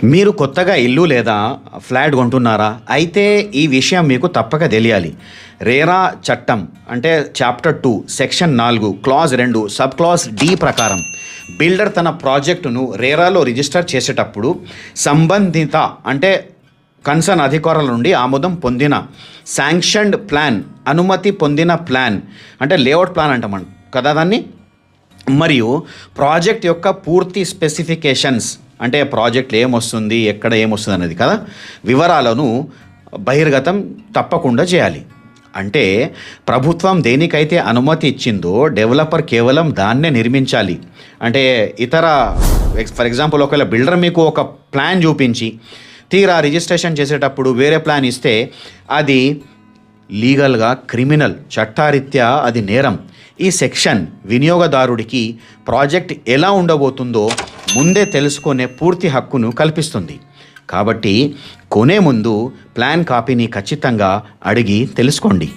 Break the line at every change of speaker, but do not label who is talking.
మీరు కొత్తగా ఇల్లు లేదా ఫ్లాట్ కొంటున్నారా? అయితే ఈ విషయం మీకు తప్పక తెలియాలి. రేరా చట్టం అంటే chapter 2 section 4 clause 2 sub clause D ప్రకారం బిల్డర్ తన ప్రాజెక్టును రేరాలో రిజిస్టర్ చేసేటప్పుడు సంబంధిత అంటే కన్సర్న్ అధికారుల నుండి ఆమోదం పొందిన శాంక్షన్డ్ ప్లాన్, అనుమతి పొందిన ప్లాన్ అంటే లేఅవుట్ ప్లాన్ అంటాం కదా దాన్ని, మరియు ప్రాజెక్ట్ యొక్క పూర్తి స్పెసిఫికేషన్స్ అంటే ప్రాజెక్ట్లో ఏమొస్తుంది, ఎక్కడ ఏమొస్తుంది అనేది కదా వివరాలను బహిర్గతం తప్పకుండా చేయాలి. అంటే ప్రభుత్వం దేనికైతే అనుమతి ఇచ్చిందో డెవలపర్ కేవలం దాన్నే నిర్మించాలి. అంటే ఇతర ఫర్ ఎగ్జాంపుల్ ఒకవేళ బిల్డర్ మీకు ఒక ప్లాన్ చూపించి తీరా రిజిస్ట్రేషన్ చేసేటప్పుడు వేరే ప్లాన్ ఇస్తే అది లీగల్గా క్రిమినల్, చట్టారీత్యా అది నేరం. ఈ సెక్షన్ వినియోగదారుడికి ప్రాజెక్ట్ ఎలా ఉండబోతుందో ముందే తెలుసుకునే పూర్తి హక్కును కల్పిస్తుంది. కాబట్టి కొనే ముందు ప్లాన్ కాపీని ఖచ్చితంగా అడిగి తెలుసుకోండి.